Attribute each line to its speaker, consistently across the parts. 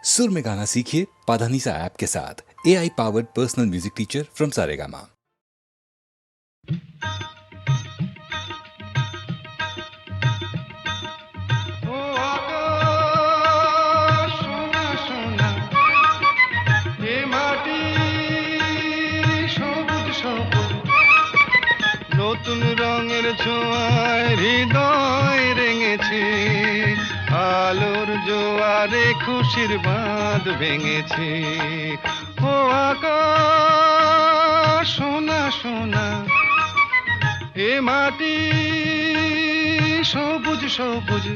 Speaker 1: सुर में गाना सीखिए पाधानीसा ऐप के साथ। AI powered personal music teacher from Saregama.
Speaker 2: নতুন রঙের ছোঁয়ায় হৃদয় রেঙেছে, আলোর জোয়ারে খুশির বাঁধ ভেঙেছে। ও আকাশ সোনা সোনা, এ মাটি সবুজ সবুজ।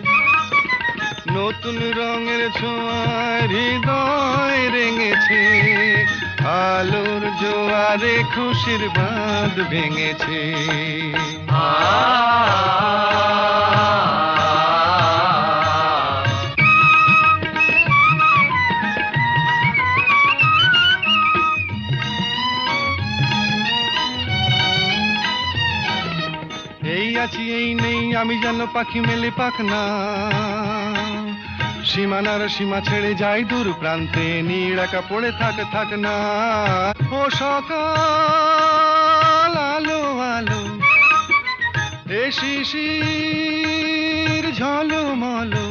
Speaker 2: নতুন রঙের ছোঁয়ায় হৃদয় রেঙেছে, আলোর জোয়ারে খুশির বাঁধ ভেঙেছে। এই আছি এই নেই আমি যেন পাখি মেলে পাখনা, সীমানার সীমা ছেড়ে যাই দূর প্রান্তে, নীড়াকা পড়ে থাক না। ও সকাল আলো আলো, এ শিশির ঝলমলো।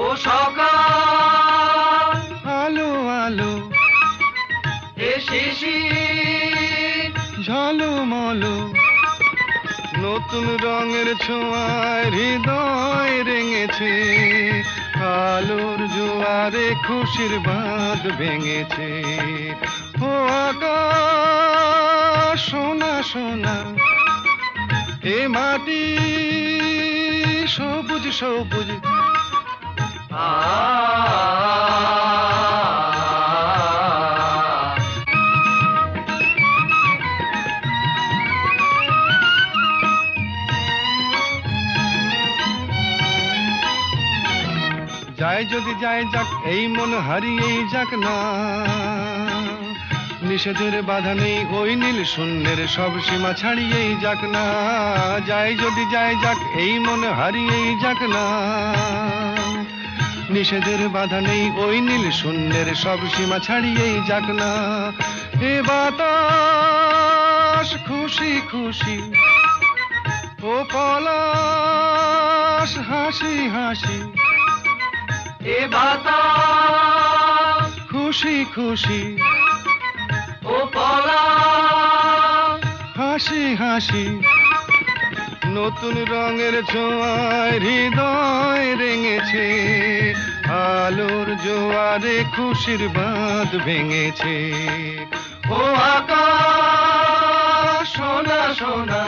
Speaker 2: ও সকাল আলো আলো, এ শিশির ঝলমলো। নতুন রঙের ছোঁয়ায় হৃদয় রেঙেছে, আলোর জোয়ারে খুশির বাঁধ ভেঙেছে। ও আকাশ সোনা সোনা, এ মাটি সবুজ সবুজ। যায় যদি যায় যাক, এই মন হারিয়েই যাক না। নিষেধের বাধা নেই ওই নীল শূন্যের সব সীমা ছাড়িয়েই যাক না। যায় যদি যায় যাক, এই মন হারিয়েই যাক না। নিষেধের বাধা নেই ওই নীল শূন্যের সব সীমা ছাড়িয়েই যাক না। এ বাতাস খুশি খুশি, ও পলাশ হাসি হাসি। এ বাতাস খুশি খুশি, ও পলাশ হাসি হাসি। নতুন রঙের ছোঁয়ায় হৃদয় রেঙেছে, আলোর জোয়ারে খুশির বাঁধ ভেঙেছে। ও আকাশ সোনা সোনা,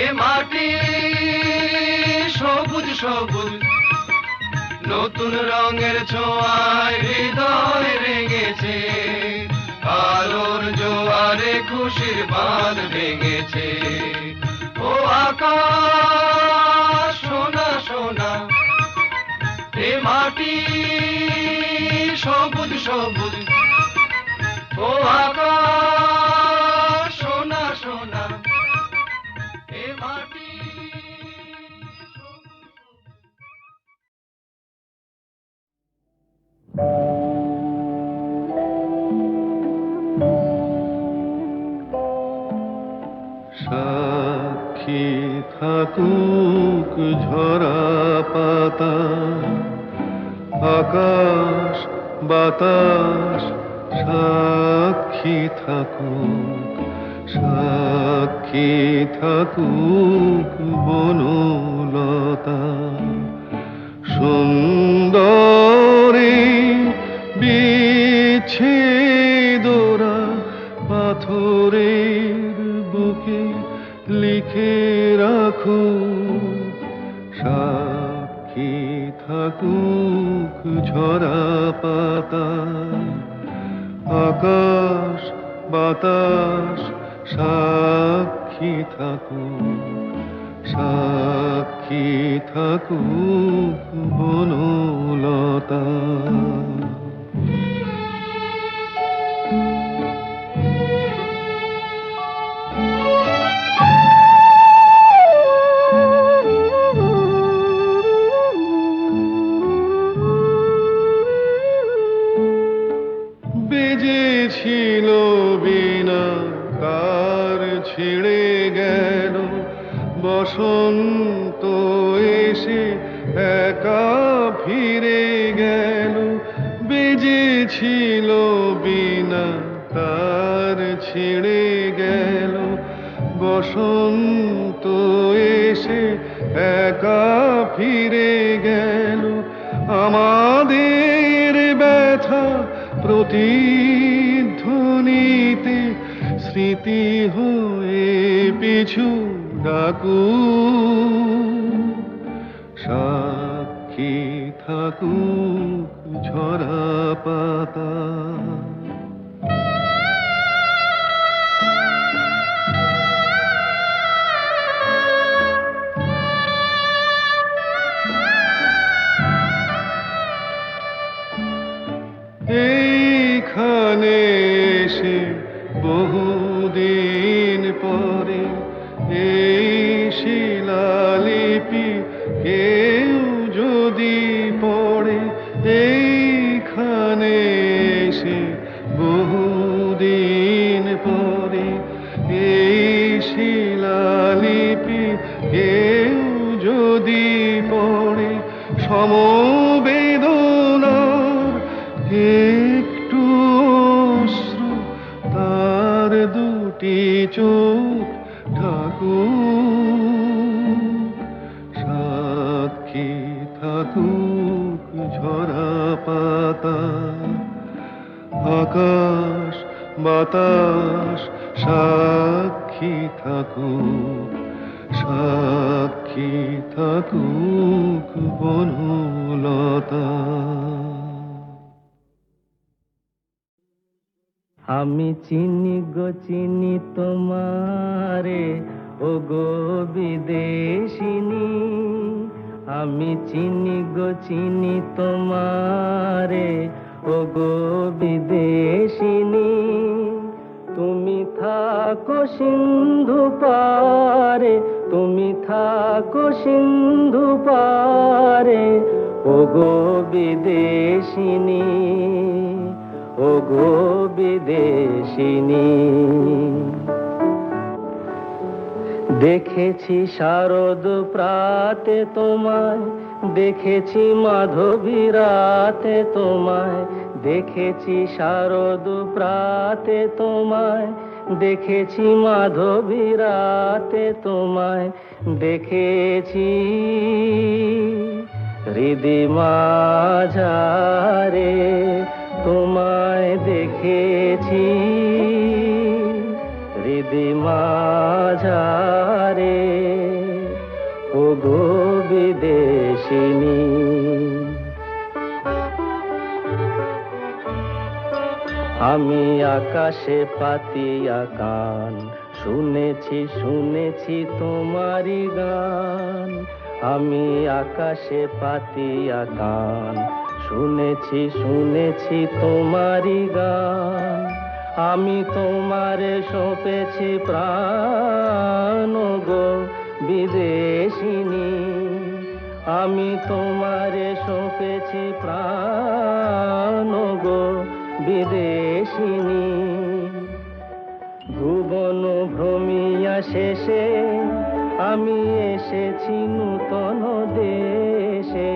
Speaker 2: এ মাটি সবুজ সবুজ। নতুন রঙের ছোঁয়ায় হৃদয় রেঙেছে, আলোর জোয়ারে খুশির বাঁধ ভেঙেছে। ও আকাশ সোনা সোনা, এ মাটি সবুজ সবুজ। ও আকাশ সোনা সোনা, এ মাটি সাক্ষী থাকুক ঝরা পাতা, আকাশ বাতাস সাক্ষী থাকুক, সাক্ষী থাকুক বনলতা। সুন্দরী বিচ্ছেদরা পাথরের বুকে লিখে রাখো, সাক্ষী থাকুক ঝরা পাতা, আকাশ বাতাস সাক্ষী থাকুক, সাক্ষী থাকুক বনলতা। ছিঁড়ে গেল, বসন্ত এসে একা ফিরে গেল, বেজেছিল বীণা তার ছিঁড়ে গেল, বসন্ত এসে একা ফিরে গেল। আমাদের ব্যথা প্রতিধ্বনিতে স্মৃতি হয়ে পিছু ডাকু, সাক্ষী থাকুক ঝরা পাতা। এইখানে এসে বহুদিন পরে এই শিলালিপি কেউ যদি পড়ে, এইখানে এসে বহুদিন পরে এই শিলালিপি কেউ যদি পড়ে, সমবেদনার একটু অশ্রু তার দুটি চোখ ঠাকুর, সাক্ষী থাকুক ঝরা পাতা। আকাশ বাতাস সাক্ষী থাকুক, সাক্ষী থাকুক বনলতা।
Speaker 3: আমি চিনি গো চিনি তোমারে, ও গো বিদেশিনী। আমি চিনি গো চিনি তোমারে, ও গো বিদেশিনী। তুমি থাকো সিন্ধু পারে, তুমি থাকো সিন্ধু পারে, ও গো বিদেশিনী, ও গো বিদেশিনী। দেখেছি শারদ প্রাতে তোমায়, দেখেছি মাধবী রাতে তোমায়, দেখেছি শারদ প্রাতে তোমায়, দেখেছি মাধবী রাতে তোমায়, দেখেছি হৃদি মাঝারে তোমায়, দেখেছি হৃদি মাঝারে, ও গো বিদেশিনী। আমি আকাশে পাতিয়া কান, শুনেছি শুনেছি তোমারি গান। আমি আকাশে পাতিয়া কান, শুনেছি শুনেছি তোমারি গান। আমি তোমারে সঁপেছি প্রাণ, গো বিদেশিনী। আমি তোমারে সঁপেছি প্রাণ, গো বিদেশিনী। ভুবন ভ্রমিয়া শেষে আমি এসেছি নূতন দেশে,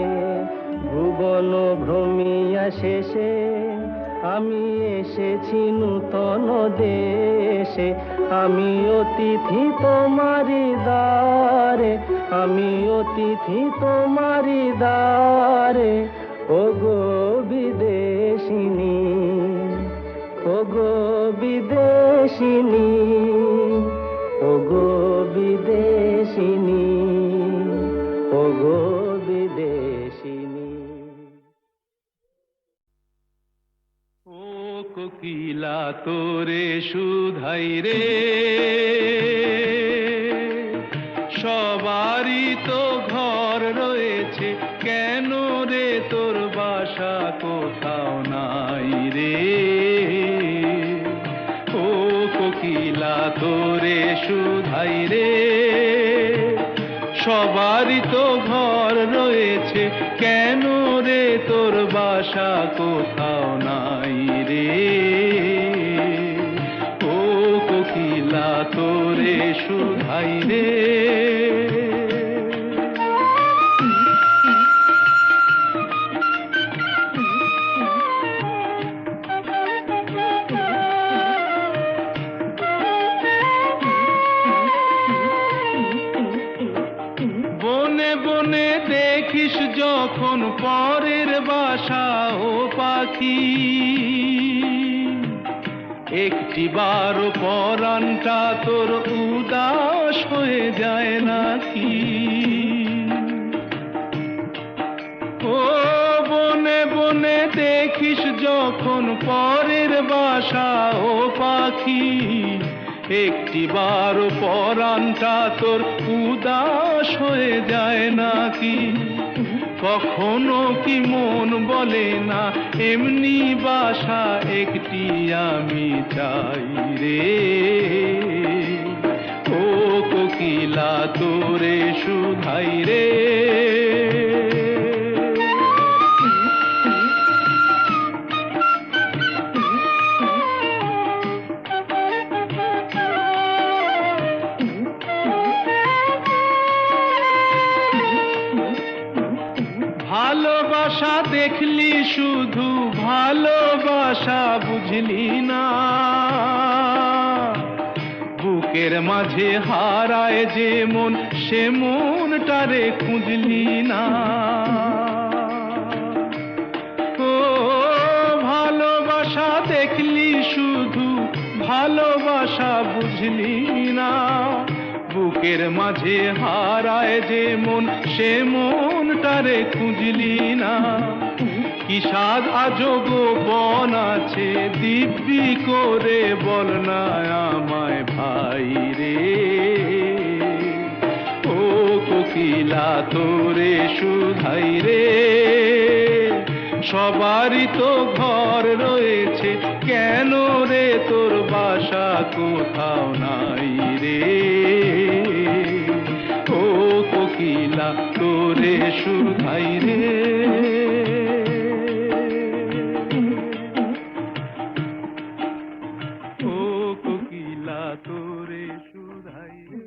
Speaker 3: ভুবন ভ্রমিয়া শেষে আমি এসেছি নূতন দেশে। আমি অতিথি তোমারি দ্বারে, আমি অতিথি তোমারি দ্বারে, ও গো বিদেশিনী, ও গো বিদেশিনী, ও গো বিদেশিনী, ও গো বিদেশিনী।
Speaker 2: ও কোকিলা তোরে শুধাই রে, সবারই তো ঘর রয়েছে, কেন রে তোর বাসা কোথাও নাই রে। ও কোকিলা তোরে শুধাই রে, সবারই তো ঘর রয়েছে, কেন রে তোর বাসা কোথাও নাই রে। ও কোকিলা তোরে ভাই রে। বনে বনে দেখিস যখন পরের বাসা ও পাখি, একটিবার পরাণটা তোর উদাস হয়ে যায় নাকি? ও বনে বনে দেখিস যখন পরের বাসা ও পাখি, একটিবার পরাণটা তোর উদাস হয়ে যায় নাকি? কখনো কি মন বলে না এমনি বাসা একটি আমি চাই রে। ও কোকিলা তোরে শুধাই রে। ভালোবাসা দেখলি শুধু ভালোবাসা বুঝলি না, বুকের মাঝে হারায় যে মন সে মনটারে খুঁজলি না। ও ভালোবাসা দেখলি শুধু ভালোবাসা বুঝলি না, বুকের মাঝে হারায় যে মন সে মনটারে খুঁজলি না। কি স্বাদ আজব বন আছে দিব্যি করে বল না আমায় ভাই রে। ও কোকিলা তোরে শুধাই রে। সবারই তো ঘর রয়েছে, কেন রে তোর বাসা কোথাও নাই রে। ও কোকিলা তোরে শুধাই রে। ও কোকিলা তোরে শুধাই রে।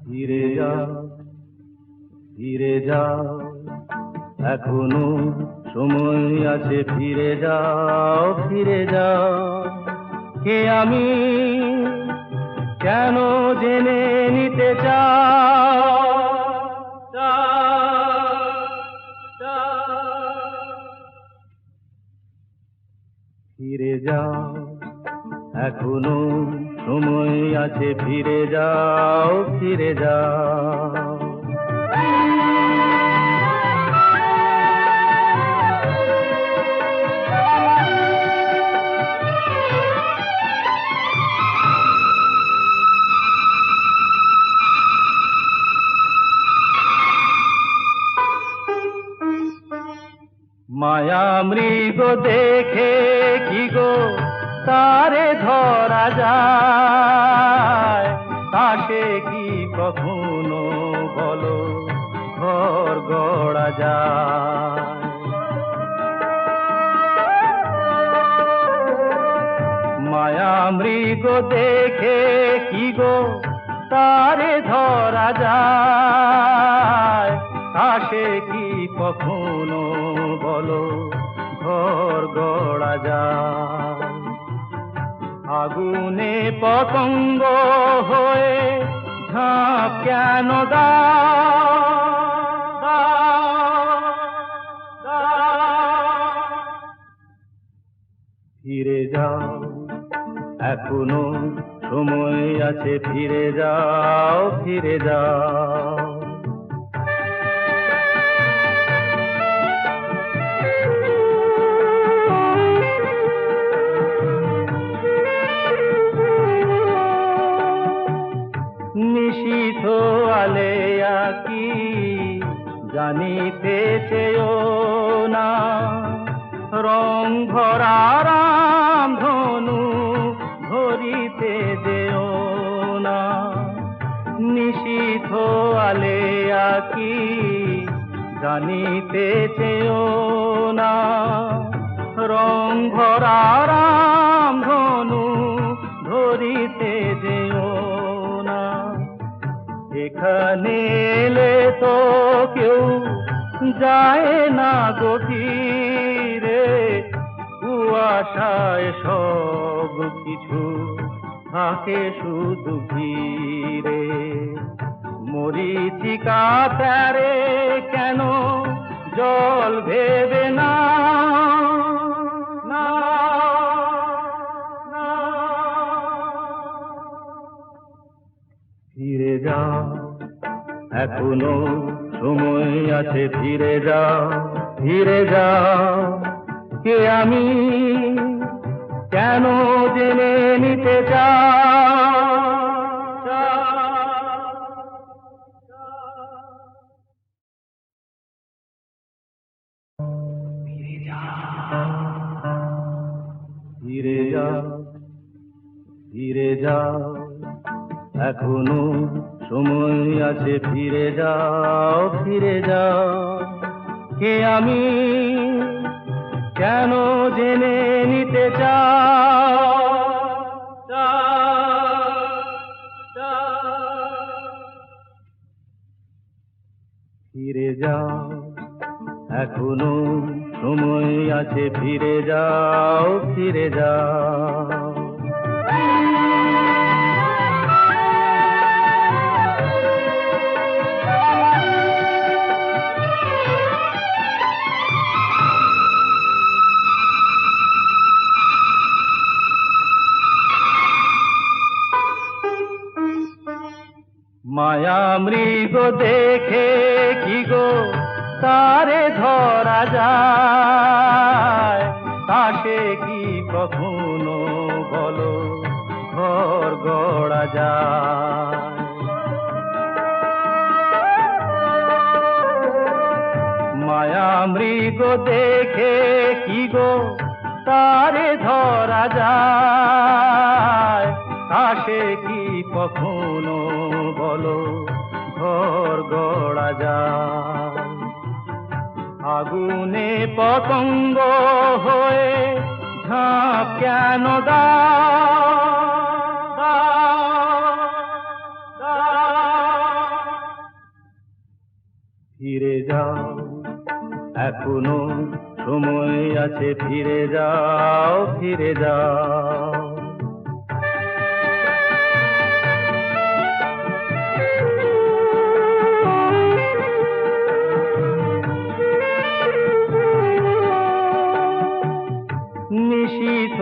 Speaker 3: ফিরে যা ফিরে যা, এখনো সময় আছে, ফিরে যাও ফিরে যাও। কে আমি কেন জেনে নিতে চাও? ফিরে যাও, এখনো সময় আছে, ফিরে যাও ফিরে যাও। মায়া মৃগ দেখে কি গো তারে ধরা যায়? তাকে কি কখনো বলো ঘর গড়া যায়? মায়া মৃগ দেখে কি গো তারে ধরা যায়? তাকে কি কখনো বলো ঘর গড়া যায়? আগুনে পতঙ্গ হয়ে ঝাঁপ কেন ফিরে যাও, এখনো সময় আছে, ফিরে যাও ফিরে যাও। নিশীথ আলেয়া কি জানিতে চেয়েও না, রং ভরা রাম ধনু ধরিতে যেও না। নিশীথ আলেয়া কি জানিতে চেয়েও না, রং ভরা রাম ধনু ধরিতে যেও না। এখানে এলে তো কেউ যায় না গভীরে, কুয়াশায় সব কিছু থাকে শুধু ঘিরে। মরীচিকা তারে কেন জল ভেবে না, না, না। ফিরে যাও, এখনো সময় আছে, ফিরে যাও, ফিরে যাও। কে আমি কেন জেনে নিতে ফিরে যাও, ফিরে যাও, এখনো সময় আছে, ফিরে যাও, ফিরে যাও। কে আমি কেন জেনে নিতে ফিরে যাও, এখনো সময় আছে, ফিরে যাও, ফিরে যাও। মায়া মৃগ দেখে কি গো তারে ধরা যায়, তাসে কি কখনো বলো ঘর গড়া যায়। মায়া মৃগ দেখে কি গো তারে ধরা যায়, তাসে কি কখনো বলো ঘর গড়া যায়। আগুনে পতঙ্গ হয়ে ঝাঁপ কেন ফিরে যাও, এখনো সময় আছে, ফিরে যাও, ফিরে যাও। নিশীথ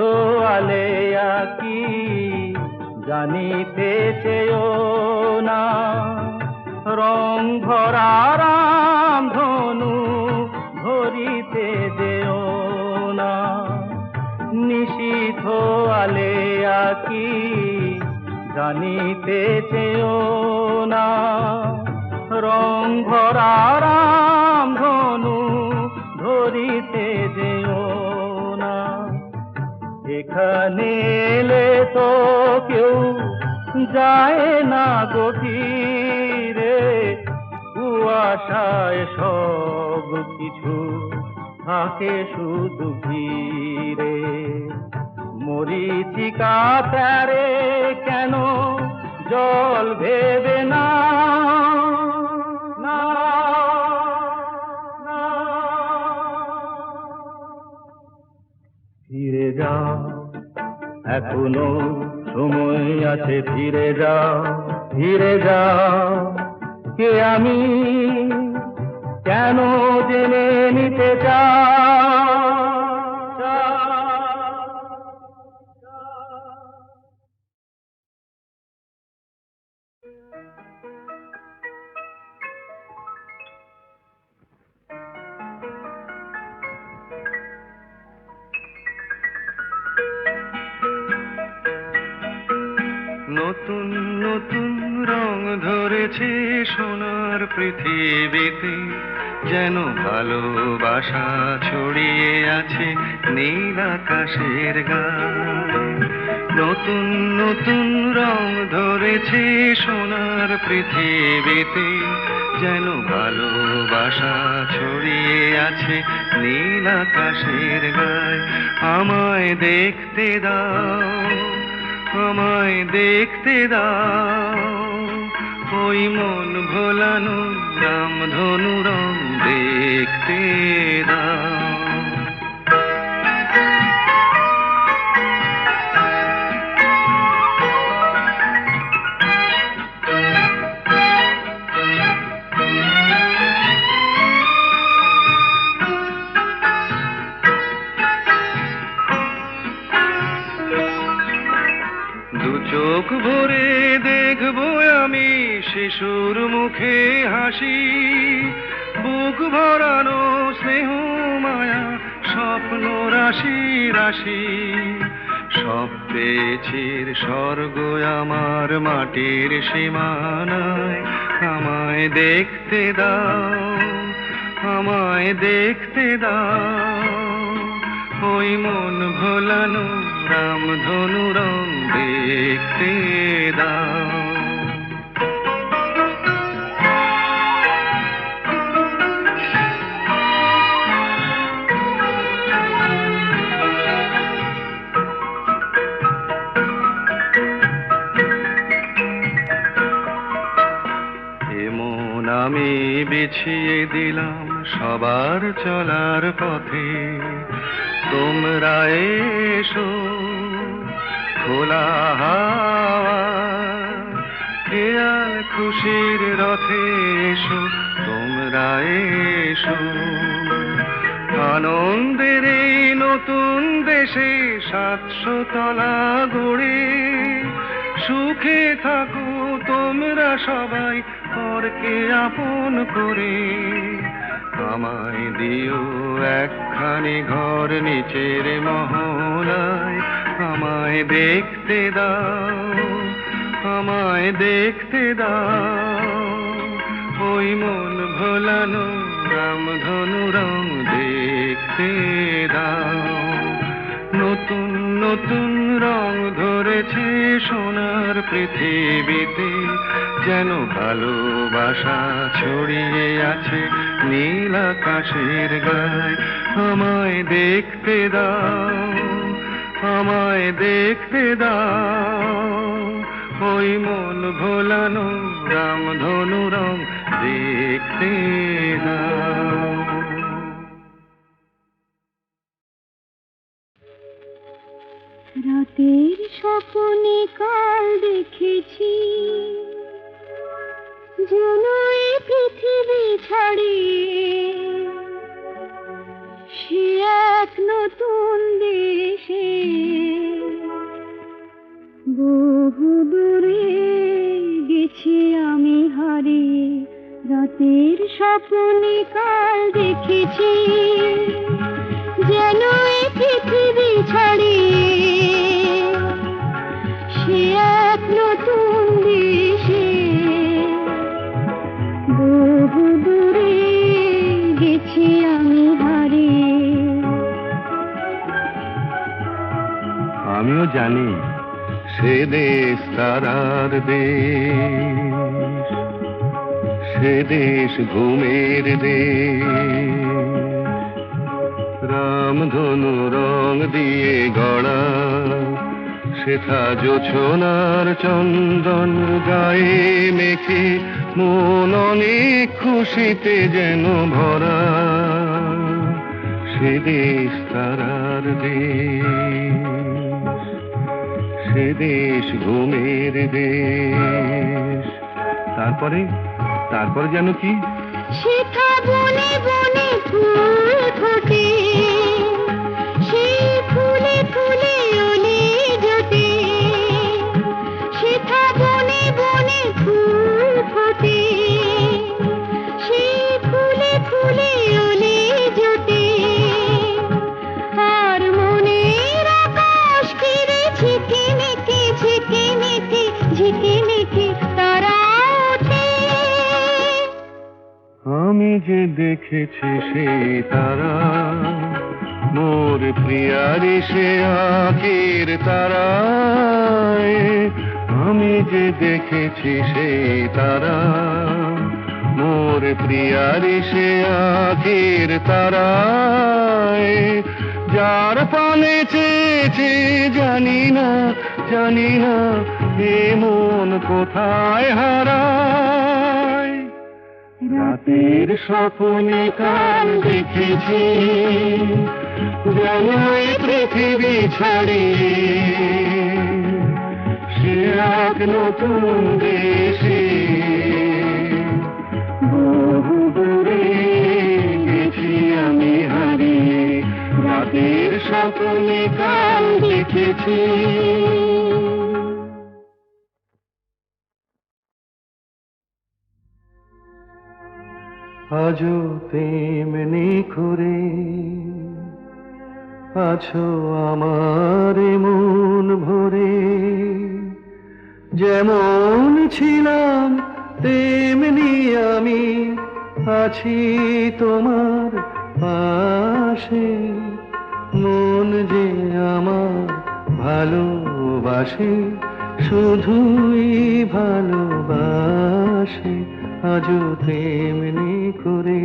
Speaker 3: আলেয়া কি জানিতে চেয়েও না, রং ভরা রাম ধনু ধরিতে যেও না। নিশীথ আলেয়া কি জানিতে চেয়েও না, রং ভরা রাম ধনু ধরিতে যেও না। এখানে এলে তো কেউ যায় না গভীরে, কুয়াশায় সব কিছু থাকে শুধু ঘিরে। মরীচিকা তারে কেন জল ভেবে না, না, না। ফিরে যাও, এখনো সময় আছে, ফিরে যাও, ফিরে যাও। কে আমি কেন জেনে নিতে
Speaker 2: নতুন নতুন রং ধরেছে সোনার পৃথিবীতে, যেন ভালোবাসা ছড়িয়ে আছে নীল আকাশের গায়ে। নতুন নতুন রং ধরেছে সোনার পৃথিবীতে, যেন ভালোবাসা ছড়িয়ে আছে নীল আকাশের গায়ে। আমায় দেখতে দাও, আমায় দেখতে দাও, ওই মন ভোলানো রামধনু রং দেখতে দাও। দু চোখ ভরে দেখবো আমি শিশুর মুখে হাসি, বুক ভরানো স্নেহ মায়া স্বপ্ন রাশি রাশি। সব পেয়েছির স্বর্গ আমার মাটির সীমানায়। আমায় দেখতে দাও, আমায় দেখতে দাও, ওই মন ভোলানো রামধনু রং দেখতে দাও। এমন আমি বিছিয়ে দিলাম সবার চলার পথে, তোমরা এসো খোলা হাওয়া খেয়াল খুশির রথে এসো, তোমরা এসো আনন্দের এই নতুন দেশে 700 তলা গড়ে। সুখে থাকো তোমরা সবাই পরকে আপন করে। আমায় দিও একখানি ঘর নিচের মহলায়। আমায় দেখতে দাও, আমায় দেখতে দাও, ওই মন ভোলানো রামধনু রং দেখতে দাও। নতুন নতুন রং ধরেছে সোনার পৃথিবীতে, যেন ভালোবাসা ছড়িয়ে আছে নীল আকাশের গায়ে। আমায় দেখতে দাও, আমায় দেখতে দাও, ওই মন ভোলানো রামধনু রং দেখতে দাও।
Speaker 4: রাতের স্বপ্নে কাল দেখেছি, যেন এই পৃথিবী ছাড়িয়ে সে এক নতুন দেশে বহু দূরে গেছি আমি হারিয়ে। রাতের স্বপ্নে কাল দেখেছি, যেন এই পৃথিবী ছাড়িয়ে সে এক নতুন দেশে বহু দূরে গেছি আমি হারিয়ে।
Speaker 2: আমিও জানি সে দেশ তারার দেশ, সে দেশ ঘুমের দেশ। রামধনু রং দিয়ে গড়া সেথা জোছনার চন্দন গায়ে মেখে মন অনেক খুশিতে যেন ভরা। সে দেশ তারার দেশ, সে দেশ ঘুমের দেশ। তারপরে তারপরে যেন কি
Speaker 4: সেথা বনে বনে ফুল ফোটে, সেই ফুলে ফুলে ওলে জোটে। সেথা বনে বনে ফুল ফোটে, সেই ফুলে ফুলে ওলে জোটে। আর মনের আকাশ ফিরে ঝিকিমিকি ঝিকিমিকি ঝিকিমিকি তারা ওঠে।
Speaker 2: আমি যে দেখেছি সেই তারা, মোর প্রিয়ারি সে আঁকের তারায়। আমি যে দেখেছি সেই তারা, মোর প্রিয়ারি সে আখির তারায়, যার পানে চেয়েছে জানি না এ মন কোথায় হারায়। রাতের স্বপ্নে কাল দেখেছি যেন এই পৃথিবী ছাড়িয়ে সে এক নতুন দেশে, বহু দূরে গেছি আমি হারিয়ে। রাতের স্বপ্নে কাল দেখেছি। আজও তেমনি করে আছো আমার মন ভরে, যেমন ছিলাম তেমনি আমি আছি তোমার পাশে। মন যে আমার ভালোবাসে, শুধুই ভালোবাসে, আজও তেমনি করে।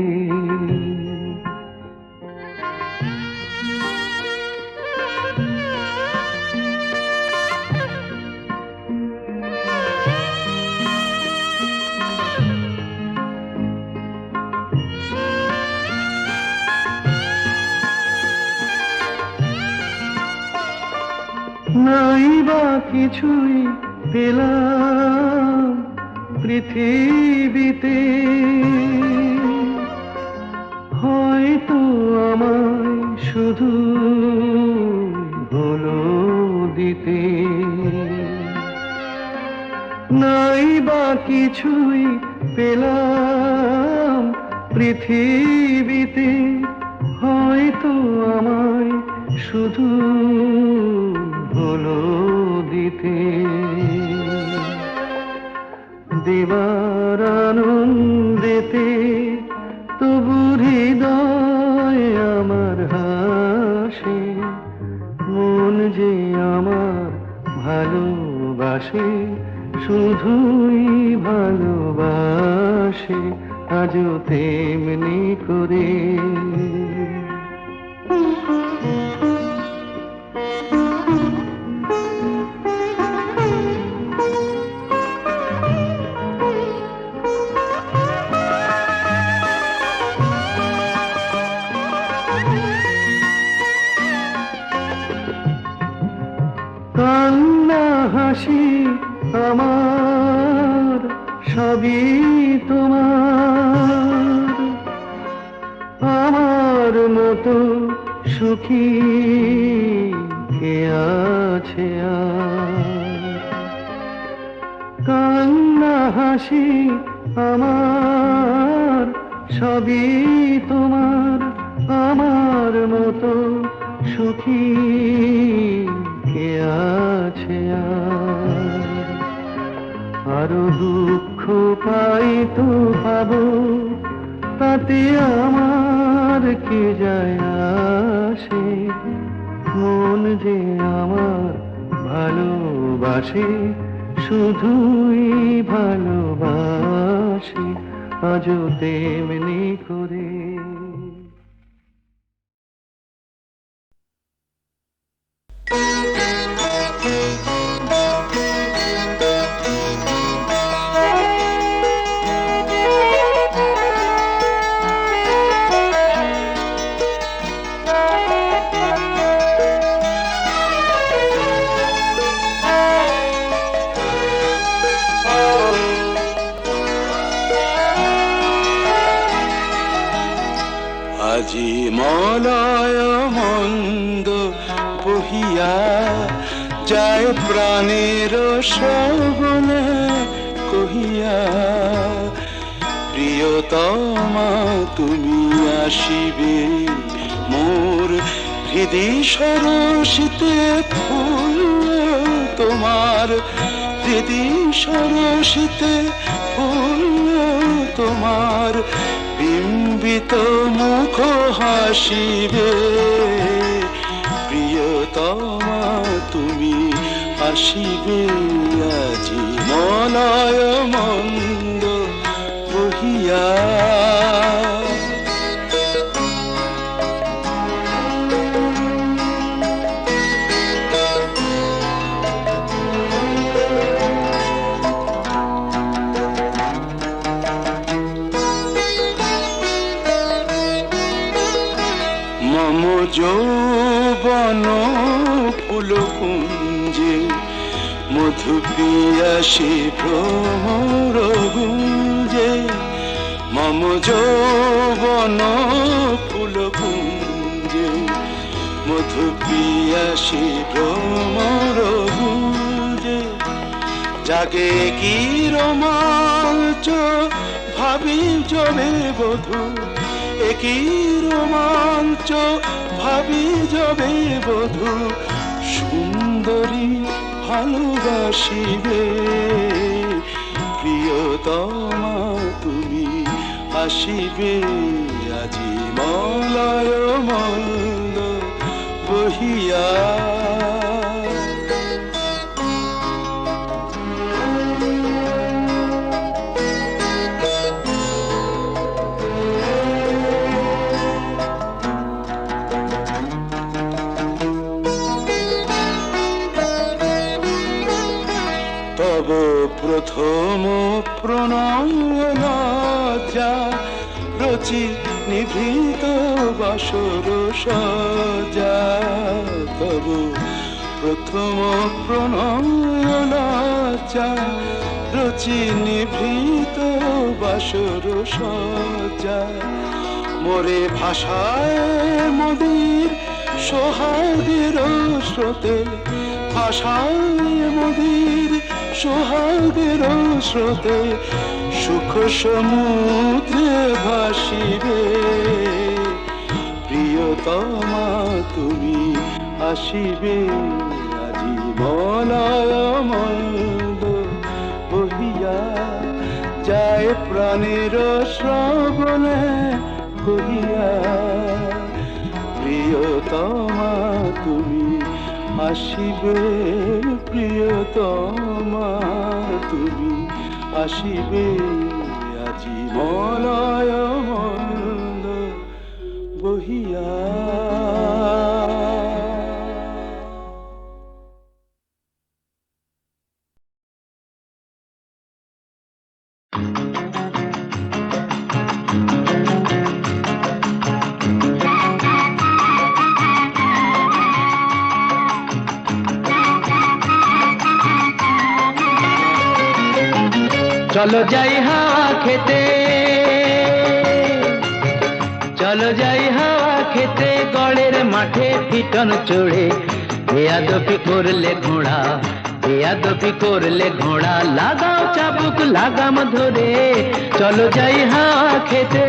Speaker 2: নাই বা কিছুই পেলাম পৃথিবীতে, হয়তো আমায় শুধু হলো দিতে। নাই বা কিছুই পেলাম পৃথিবীতে, হয়তো আমায় শুধু হলো দিতে। দেবার আনন্দেতে তবু হৃদয় আমার হাসে, মন যে আমার ভালোবাসে, শুধুই ভালোবাসে, আজও তেমনি করে। কান্না হাসি আমার সবই তোমার, আমার মতো সুখী কে আছে আর। কান্না হাসি আমার সবই তোমার, আমার মতো সুখী কে আছে আর। আরো দুঃখ পাই তো পাবো, তাতে আমার কি যায় আসে। মন যে আমার ভালোবাসে, শুধুই ভালোবাসে, আজও তেমনি করে।
Speaker 5: আজি মলয় মন্দ বহিয়া যায় প্রাণের শ্রবণে কহিয়া, প্রিয়তমা তুমি আসিবে মোর হৃদি সরসিতে ফুল তোমার, হৃদি সরসিতে ফুল তোমার, বিম্বিত মুখ হাসিবে, প্রিয়তমা তুমি আসিবে আজি মলয় মন্দ বহিয়া। যৌবন ফুল কুঞ্জে মধু পিয়াসী ভ্রমর গুঞ্জে মম যৌবন ফুল কুঞ্জে মধু পিয়াসী ভ্রমর গুঞ্জে জাগে কি রোমাঞ্চ ভাবি যবে বধূ একই রোমাঞ্চ ভাবি যবে বধূ সুন্দরী ভালোবাসিবে প্রিয়তমা তুমি আসিবে আজি মলয় মন্দ বহিয়া তব প্রথম প্রণয়নাথা রচি নিভৃত বাসর সজা তব প্রথম প্রণয়নাথা রচি নিভৃত বাসর সজা মোরে ভাষায় মদির সোহাগের স্রোতে ভাষায় মদির সোহাগের স্রোতে সুখ সমুদ্রে ভাসিবে প্রিয়তমা তুমি আসিবে আজি মলয় মন্দ বহিয়া যায় প্রাণের শ্রবণে কহিয়া প্রিয়তমা তুমি আসিবে প্রিয়তমা তুমি আসিবে আজি মলয় মন্দ বহিয়া
Speaker 3: চলো যাই হাওয়া খেতে চলো যাই হাওয়া খেতে গড়ের মাঠে পিটন চড়ে বেয়াদবি করলে ঘোড়া বেয়াদবি করলে ঘোড়া লাগাও চাবুক লাগাম ধরে চলো যাই হাওয়া খেতে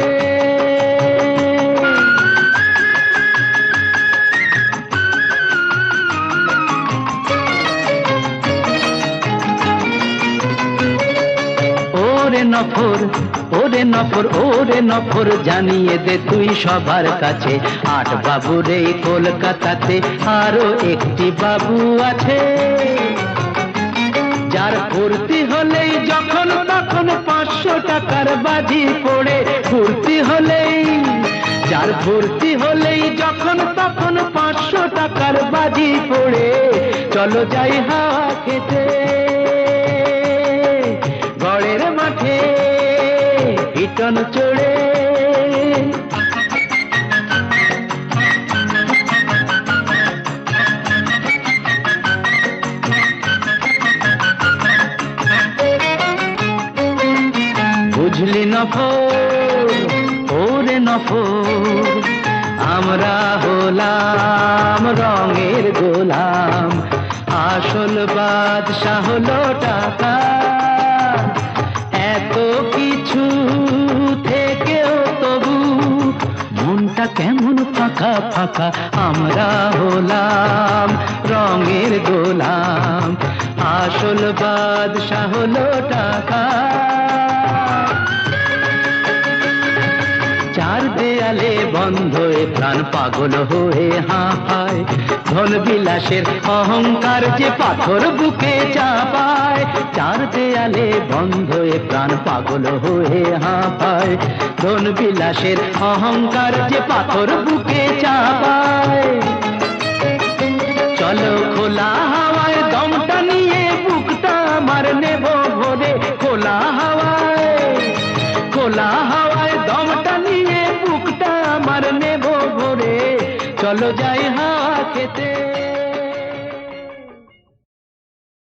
Speaker 3: ওরে নফর ওরে নফর জানিয়ে দে তুই সবার কাছে আট বাবুর এই কলকাতাতে আরো একটি বাবু আছে যার ফুর্তি হলেই যখন তখন 500 টাকার বাজি পড়ে ফুর্তি হলেই যার ফুর্তি হলেই যখন তখন 500 টাকার বাজি পড়ে চলো যাই হাওয়া খেতে গড়ের মাঠে পিটন চড়ে বুঝলি নফর ওরে নফর আমরা হলাম রঙের গোলাম আসল বাদশা হলো টাকা এত কিছু থেকেও তবু মনটা কেমন ফাঁকা ফাঁকা আমরা হলাম রঙের গোলাম আসল বাদশা হলো টাকা চার দেয়ালে বন্ধ এ প্রাণ পাগল হয়ে হাঁপায় ধন বিলাসের অহংকার যে পাথর বুকে চাপায় চার দেয়ালে বন্ধ এ প্রাণ পাগল হয়ে হাঁপায় ধন বিলাসের অহংকার যে পাথর বুকে চাপায় চলো খোলা হাওয়ায় দমটা নিয়ে বুকটা আমার নেব ভরে খোলা হাওয়ায় দমটা নিয়ে বুকটা আমার নেব ভরে চলো যাই হাওয়া খেতে